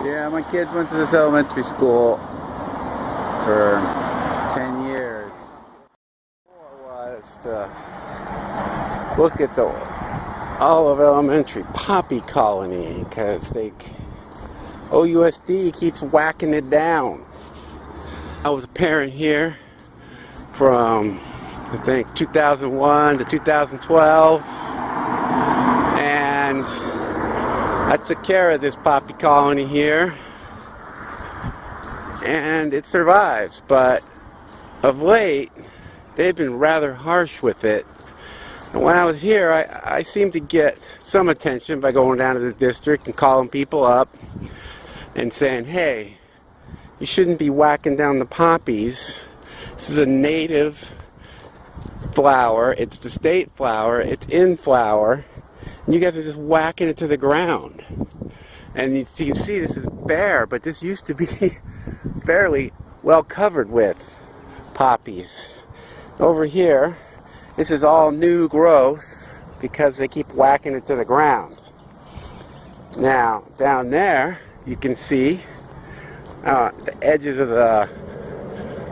Yeah, my kids went to this elementary school for 10 years. Was to look at the Olive Elementary poppy colony because OUSD keeps whacking it down. I was a parent here from I think 2001 to 2012, and I took care of this poppy colony here, and it survives, but of late they've been rather harsh with it. And when I was here, I seemed to get some attention by going down to the district and calling people up and saying, hey, you shouldn't be whacking down the poppies. This is a native flower. It's the state flower. It's in flower. And you guys are just whacking it to the ground. And you can see this is bare, but this used to be fairly well covered with poppies. Over here, this is all new growth because they keep whacking it to the ground. Now, down there, you can see the edges of the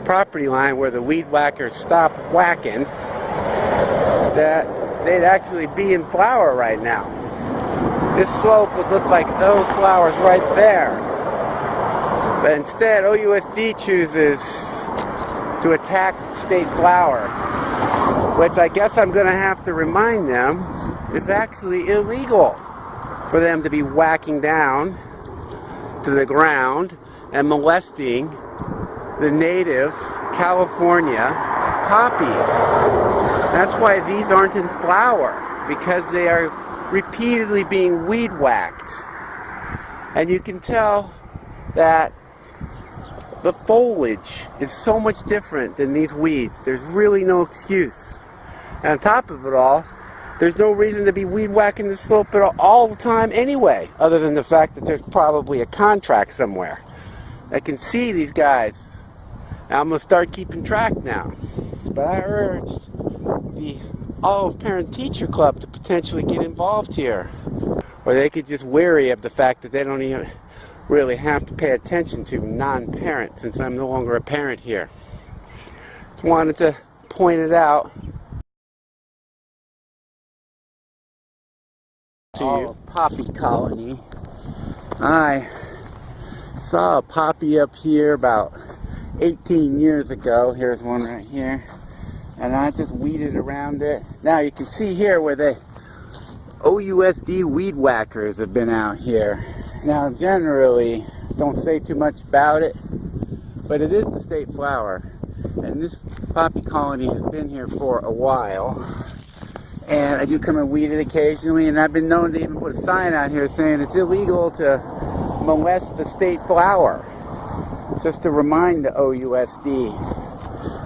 property line where the weed whackers stop whacking, that they'd actually be in flower right now. This slope would look like those flowers right there. But instead, OUSD chooses to attack state flower, which I guess I'm going to have to remind them is actually illegal for them to be whacking down to the ground and molesting the native California poppy. That's why these aren't in flower, because they are repeatedly being weed whacked. And you can tell that the foliage is so much different than these weeds. There's really no excuse. And on top of it all, there's no reason to be weed whacking the slope all the time anyway, other than the fact that there's probably a contract somewhere. I can see these guys. I'm going to start keeping track now. But I urge the Olive Parent Teacher Club to potentially get involved here. Or they could just weary of the fact that they don't even really have to pay attention to non-parent, since I'm no longer a parent here. Just wanted to point it out to you. Poppy colony. I saw a poppy up here about 18 years ago. Here's one right here, and I just weeded around it. Now you can see here where the OUSD weed whackers have been out here. Now generally don't say too much about it, but it is the state flower, and this poppy colony has been here for a while, and I do come and weed it occasionally, and I've been known to even put a sign out here saying it's illegal to molest the state flower, just to remind the OUSD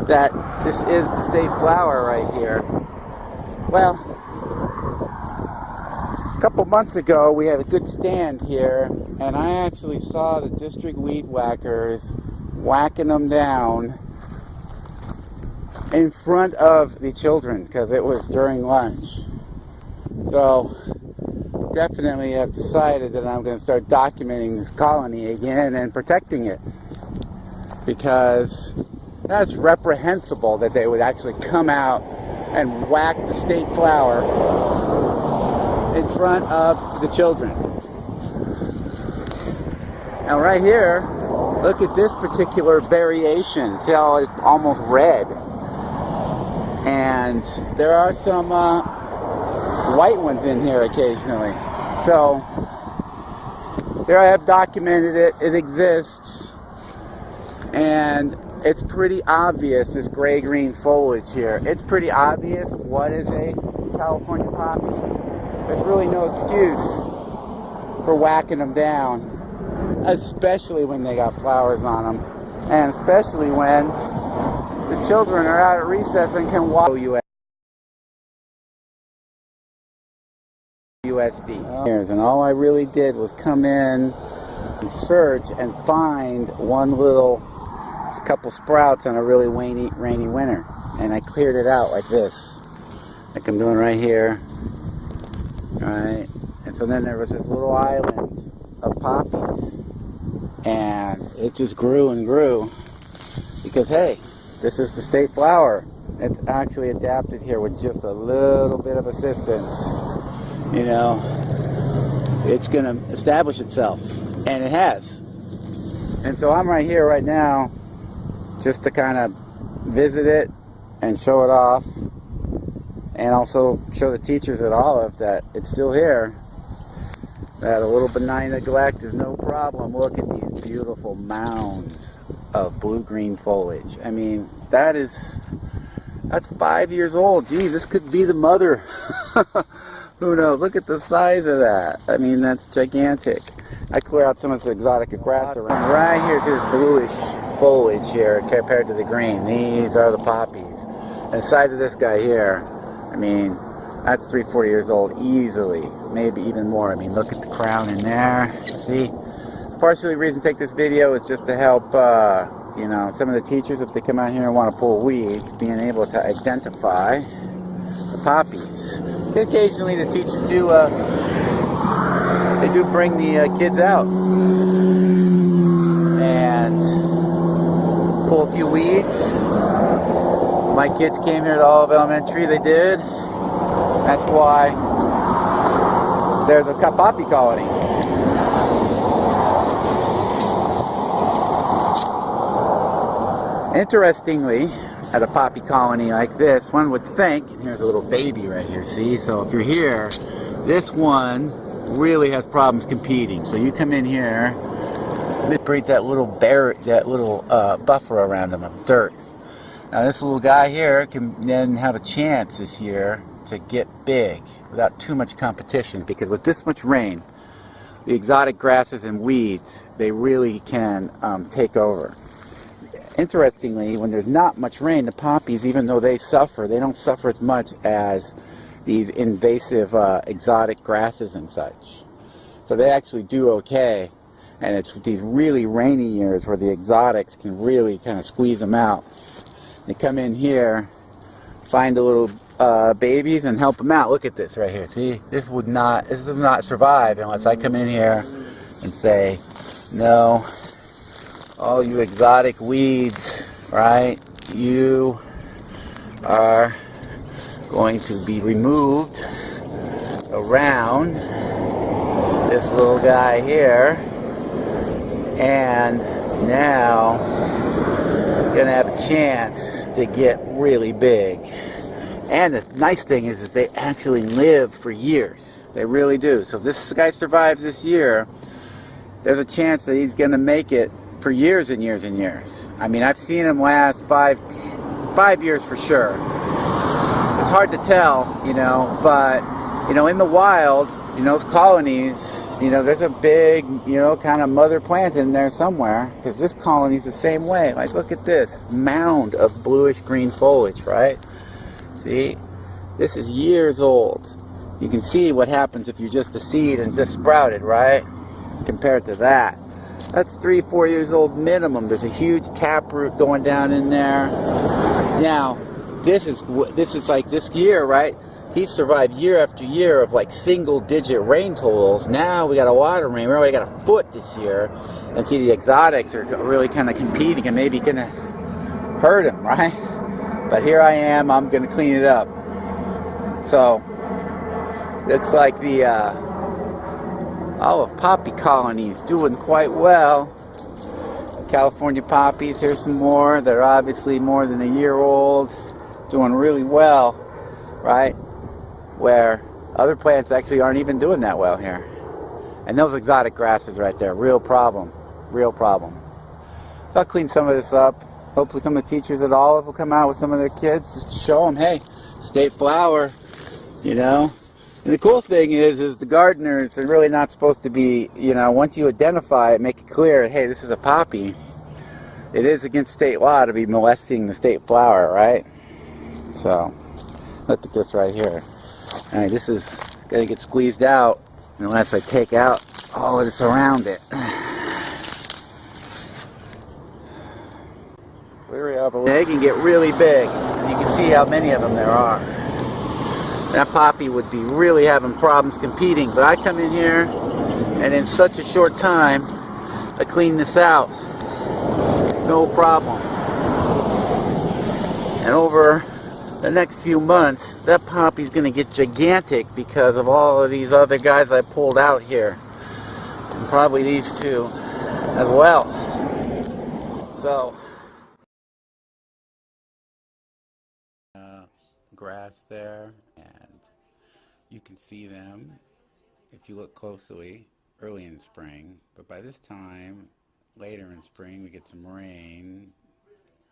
that this is the state flower right here. Well, a couple months ago we had a good stand here, and I actually saw the district weed whackers whacking them down in front of the children because it was during lunch. So definitely have decided that I'm going to start documenting this colony again and protecting it, because that's reprehensible that they would actually come out and whack the state flower in front of the children. Now right here, look at this particular variation. See how it's almost red? And there are some white ones in here occasionally. So there I have documented it. It exists. And it's pretty obvious, this gray-green foliage here. It's pretty obvious what is a California poppy. There's really no excuse for whacking them down, especially when they got flowers on them, and especially when the children are out at recess and can walk. USD. And all I really did was come in and search and find one little couple sprouts on a really rainy winter, and I cleared it out like this, like I'm doing right here. Alright, and so then there was this little island of poppies, And it just grew and grew because, hey, this is the state flower. It's actually adapted here with just a little bit of assistance. You know, it's going to establish itself, and it has. And so I'm right here right now just to kind of visit it and show it off, and also show the teachers at Olive that it's still here, that a little benign neglect is no problem. Look at these beautiful mounds of blue-green foliage. I mean, that's 5 years old. Geez, this could be the mother. Who knows? Look at the size of that. I mean, that's gigantic. I clear out some of this exotic grass around. Right here's bluish foliage here compared to the green. These are the poppies. And the size of this guy here, I mean, that's 3-4 years old easily. Maybe even more. I mean, look at the crown in there. See? Partially the reason to take this video is just to help, you know, some of the teachers, if they come out here and want to pull weeds, being able to identify the poppies. Occasionally the teachers do, they do bring the kids out and pull a few weeds. My kids came here to Olive Elementary, they did. That's why there's a poppy colony. Interestingly, at a poppy colony like this, one would think, and here's a little baby right here, see? So if you're here, this one really has problems competing. So you come in here, it breeds that little buffer around them of dirt. Now this little guy here can then have a chance this year to get big without too much competition, because with this much rain, the exotic grasses and weeds, they really can take over. Interestingly, when there's not much rain, the poppies, even though they suffer, they don't suffer as much as these invasive exotic grasses and such. So they actually do okay. And it's these really rainy years where the exotics can really kind of squeeze them out. They come in here, find the little babies and help them out. Look at this right here. See, this will not survive unless I come in here and say, no, all you exotic weeds, right? You are going to be removed around this little guy here, and now you're gonna have a chance to get really big. And the nice thing is they actually live for years. They really do. So if this guy survives this year, there's a chance that he's gonna make it for years and years and years. I mean, I've seen him last 5 years for sure. It's hard to tell, you know, but, you know, in the wild, you know, those colonies, you know, there's a big, you know, kind of mother plant in there somewhere, because this colony's the same way. Like, look at this mound of bluish green foliage, right? See? This is years old. You can see what happens if you're just a seed and just sprouted, right? Compared to that. That's 3-4 years old minimum. There's a huge taproot going down in there. Now, this is like this year, right? He's survived year after year of like single-digit rain totals. Now we got a water rain. We already got a foot this year, and see the exotics are really kind of competing and maybe gonna hurt him, right? But here I am. I'm gonna clean it up. So looks like the olive poppy colony is doing quite well. California poppies, here's some more. They're obviously more than a year old, doing really well, right? Where other plants actually aren't even doing that well here. And those exotic grasses right there, real problem, real problem. So I'll clean some of this up. Hopefully some of the teachers at Olive will come out with some of their kids just to show them, hey, state flower, you know. And the cool thing is the gardeners are really not supposed to be, you know, once you identify it, make it clear, hey, this is a poppy. It is against state law to be molesting the state flower, right? So, look at this right here. All right, this is going to get squeezed out unless I take out all of this around it. They can get really big. You can see how many of them there are. That poppy would be really having problems competing, but I come in here and in such a short time I clean this out, no problem. And over the next few months, that poppy's gonna get gigantic because of all of these other guys I pulled out here. And probably these two as well. So, grass there, and you can see them if you look closely early in spring. But by this time, later in spring, we get some rain.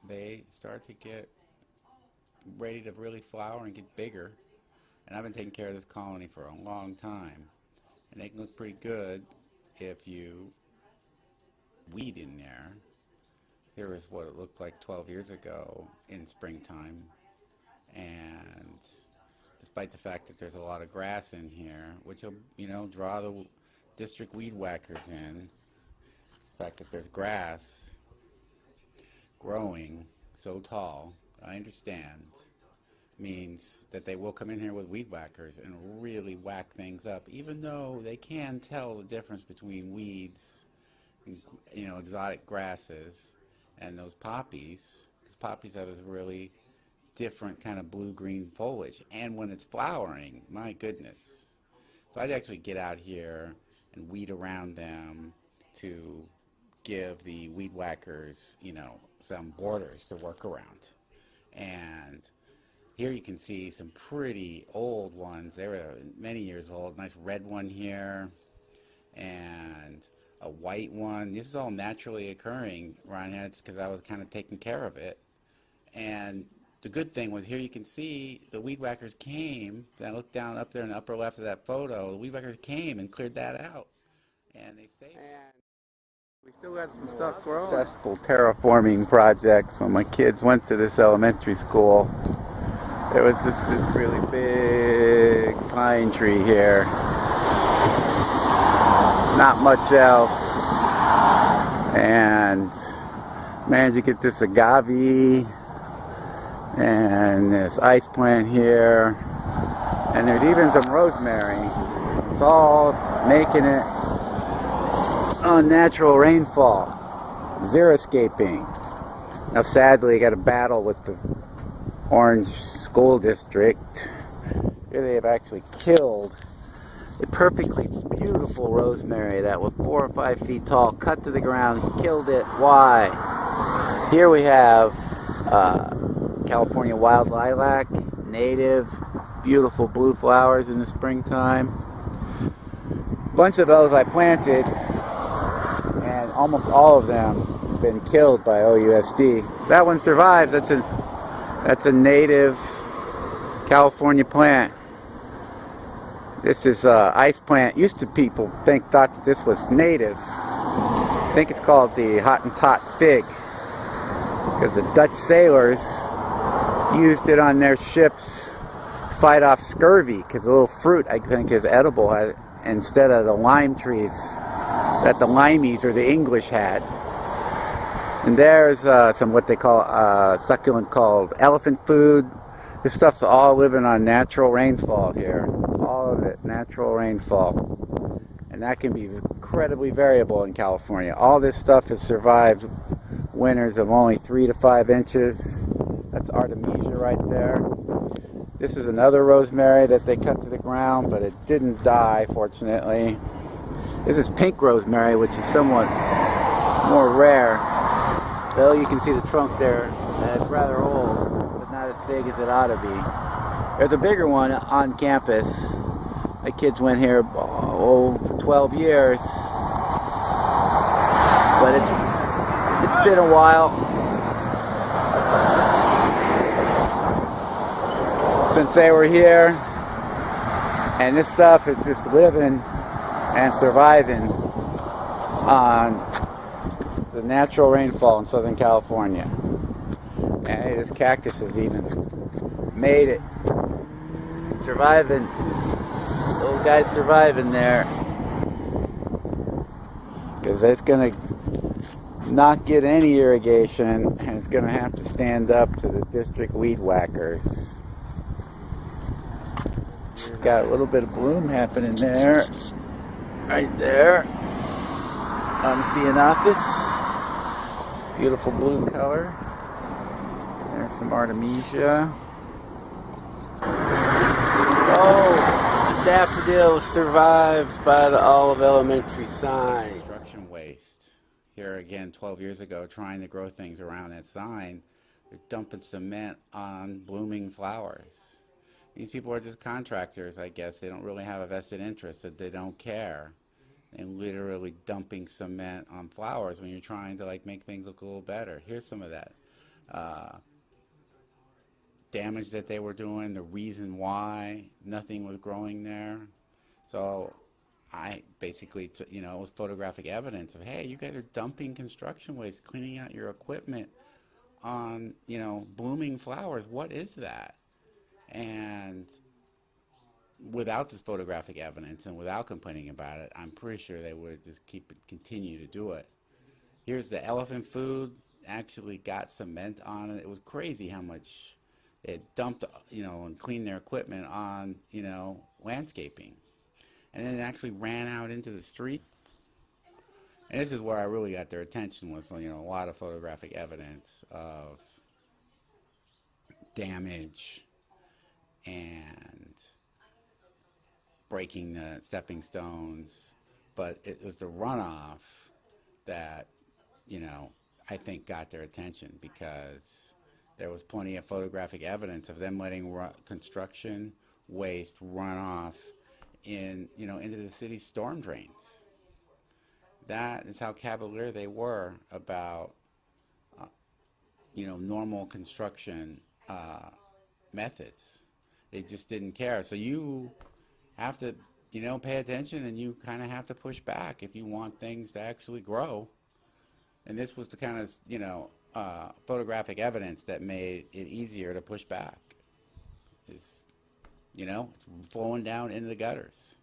They start to get ready to really flower and get bigger. And I've been taking care of this colony for a long time. And they can look pretty good if you weed in there. Here is what it looked like 12 years ago in springtime. And despite the fact that there's a lot of grass in here, which will, you know, draw the district weed whackers in, the fact that there's grass growing so tall, I understand, means that they will come in here with weed whackers and really whack things up, even though they can tell the difference between weeds and, you know, exotic grasses and those poppies, because poppies have this really different kind of blue-green foliage, and when it's flowering, my goodness. So I'd actually get out here and weed around them to give the weed whackers, you know, some borders to work around. And here you can see some pretty old ones. They were many years old. Nice red one here, and a white one. This is all naturally occurring around here. It's because I was kind of taking care of it. And the good thing was, here you can see the weed whackers came. I looked down up there in the upper left of that photo. The weed whackers came and cleared that out, and they saved it. We still got some stuff growing. Successful terraforming projects. When my kids went to this elementary school, there was just this really big pine tree here. Not much else. And managed to get this agave and this ice plant here. And there's even some rosemary. It's all making it unnatural rainfall. Xeriscaping. Now sadly I got a battle with the Orange School District. Here they have actually killed a perfectly beautiful rosemary that was 4 or 5 feet tall, cut to the ground, killed it. Why? Here we have California wild lilac, native, beautiful blue flowers in the springtime. A bunch of those I planted, and almost all of them have been killed by OUSD. That one survives. That's a native California plant. This is ice plant. Used to people thought that this was native. I think it's called the Hottentot fig, because the Dutch sailors used it on their ships to fight off scurvy, because the little fruit, I think, is edible instead of the lime trees that the limeys or the English had. And there's some what they call succulent called elephant food. This stuff's all living on natural rainfall here. All of it, natural rainfall. And that can be incredibly variable in California. All this stuff has survived winters of only 3 to 5 inches. That's Artemisia right there. This is another rosemary that they cut to the ground, but it didn't die, fortunately. This is pink rosemary, which is somewhat more rare. Well, you can see the trunk there. It's rather old, but not as big as it ought to be. There's a bigger one on campus. My kids went here for 12 years, but it's been a while since they were here, and this stuff is just living and surviving on the natural rainfall in Southern California. And hey, this cactus has even made it. Surviving. Little guy's surviving there. Because it's going to not get any irrigation, and it's going to have to stand up to the district weed whackers. Got a little bit of bloom happening there. Right there. on Nonethless. Beautiful blue color. There's some Artemisia. Oh, the daffodil survives by the Olive Elementary sign. Construction waste. Here again, 12 years ago, trying to grow things around that sign, they're dumping cement on blooming flowers. These people are just contractors, I guess. They don't really have a vested interest, that they don't care. And literally dumping cement on flowers when you're trying to like make things look a little better. Here's some of that. Damage that they were doing, the reason why nothing was growing there. So I basically, it was photographic evidence of, hey, you guys are dumping construction waste, cleaning out your equipment on, blooming flowers. What is that? And without this photographic evidence and without complaining about it, I'm pretty sure they would just continue to do it. Here's the elephant food, actually got cement on it. It was crazy how much it dumped, and cleaned their equipment on, landscaping. And then it actually ran out into the street. And this is where I really got their attention, was, a lot of photographic evidence of damage and breaking the stepping stones. But it was the runoff that, I think got their attention, because there was plenty of photographic evidence of them letting construction waste run off into the city's storm drains. That is how cavalier they were about, normal construction methods. They just didn't care. So you have to, pay attention, and you kind of have to push back if you want things to actually grow. And this was the kind of, photographic evidence that made it easier to push back. It's flowing down into the gutters.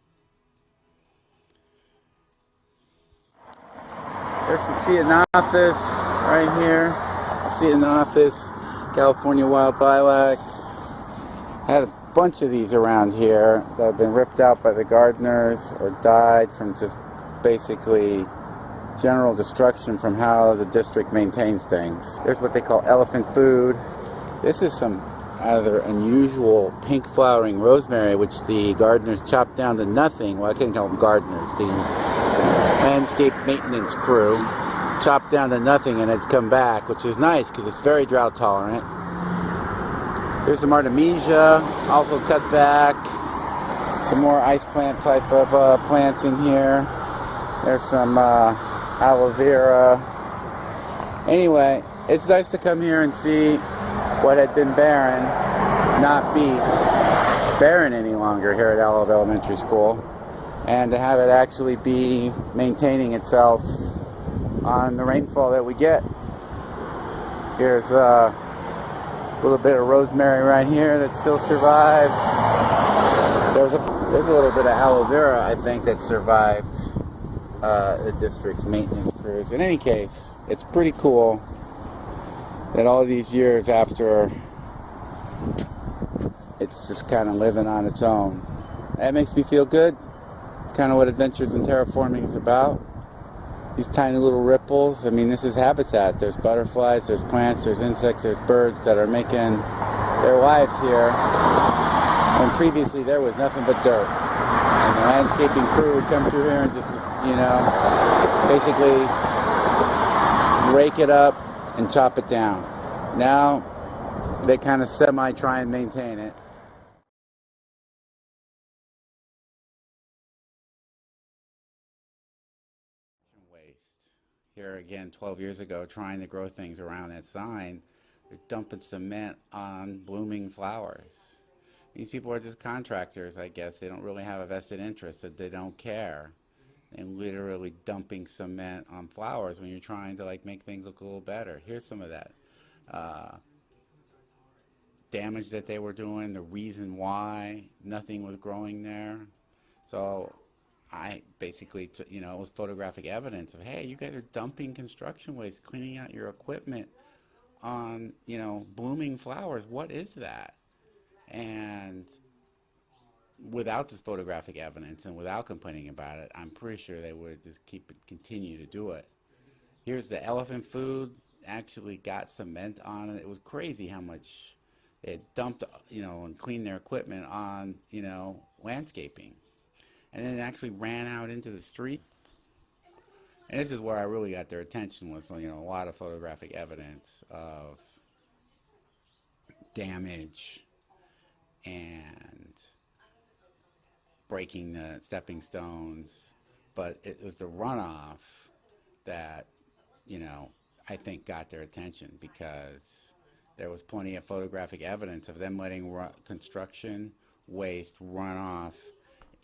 There's some Nonethless right here. Nonethless, California wild lilac. Had a bunch of these around here that have been ripped out by the gardeners or died from just basically general destruction from how the district maintains things. There's what they call elephant food. This is some rather unusual pink flowering rosemary, which the gardeners chopped down to nothing. Well, I can't call them gardeners. The landscape maintenance crew chopped down to nothing, and it's come back, which is nice because it's very drought tolerant. Here's some Artemisia, also cut back. Some more ice plant type of plants in here. There's some aloe vera. Anyway, it's nice to come here and see what had been barren not be barren any longer here at Olive Elementary School, and to have it actually be maintaining itself on the rainfall that we get. Here's a little bit of rosemary right here that still survived. There's a little bit of aloe vera, I think, that survived the district's maintenance crews. In any case, it's pretty cool that all these years after, it's just kind of living on its own. That makes me feel good. It's kind of what Adventures in Terraforming is about. These tiny little ripples. I mean, this is habitat. There's butterflies, there's plants, there's insects, there's birds that are making their lives here, when previously there was nothing but dirt. And the landscaping crew would come through here and just, basically rake it up and chop it down. Now they kind of semi-try and maintain it. Waste. Here again, 12 years ago, trying to grow things around that sign, they're dumping cement on blooming flowers. These people are just contractors, I guess. They don't really have a vested interest, that they don't care. And literally dumping cement on flowers when you're trying to like make things look a little better. Here's some of that. Damage that they were doing, the reason why nothing was growing there. So I basically, it was photographic evidence of, hey, you guys are dumping construction waste, cleaning out your equipment on, blooming flowers. What is that? And without this photographic evidence and without complaining about it, I'm pretty sure they would just continue to do it. Here's the elephant food, actually got cement on it. It was crazy how much they had dumped, and cleaned their equipment on, landscaping. And then it actually ran out into the street. And this is where I really got their attention, was, a lot of photographic evidence of damage and breaking the stepping stones. But it was the runoff that, I think got their attention, because there was plenty of photographic evidence of them letting construction waste run off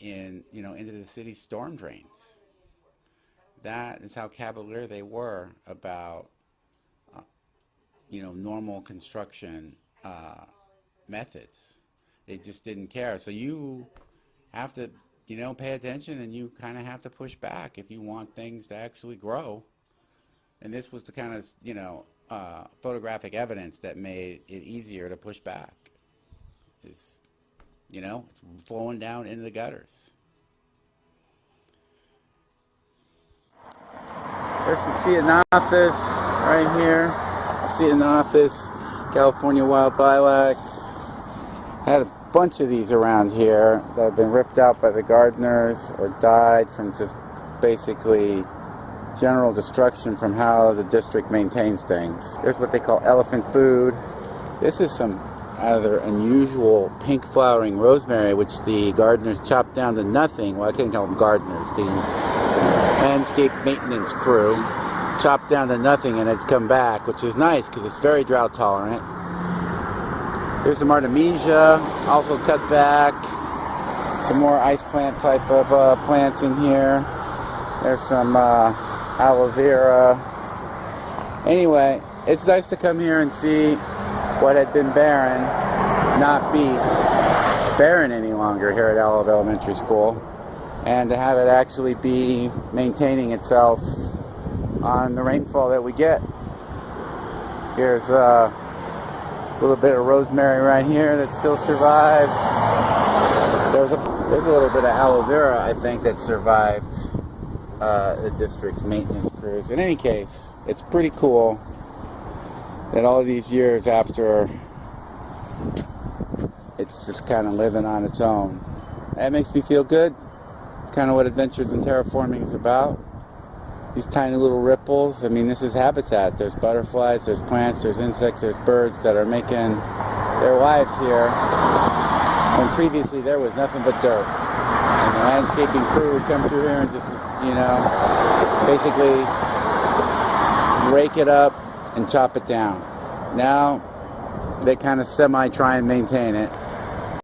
into the city's storm drains. That is how cavalier they were about, normal construction methods. They just didn't care. So you have to, pay attention, and you kind of have to push back if you want things to actually grow. And this was the kind of, photographic evidence that made it easier to push back. It's flowing down into the gutters. There's some Nonethless right here. Nonethless, California wild lilac. Had a bunch of these around here that have been ripped out by the gardeners or died from just basically general destruction from how the district maintains things. There's what they call elephant food. This is some rather unusual pink flowering rosemary, which the gardeners chopped down to nothing. Well, I couldn't call them gardeners. The landscape maintenance crew chopped down to nothing, and it's come back, which is nice because it's very drought tolerant. Here's some Artemisia, also cut back. Some more ice plant type of plants in here. There's some aloe vera. Anyway, it's nice to come here and see what had been barren not be barren any longer here at Olive Elementary School, and to have it actually be maintaining itself on the rainfall that we get. Here's a little bit of rosemary right here that still survives. There's a little bit of aloe vera, I think, that survived the district's maintenance crews. In any case, it's pretty cool that all these years after, it's just kind of living on its own. That makes me feel good. It's kind of what Adventures in Terraforming is about. These tiny little ripples. I mean, this is habitat. There's butterflies, there's plants, there's insects, there's birds that are making their lives here, when previously there was nothing but dirt. And the landscaping crew would come through here and just, basically rake it up and chop it down. Now they kind of semi try and maintain it.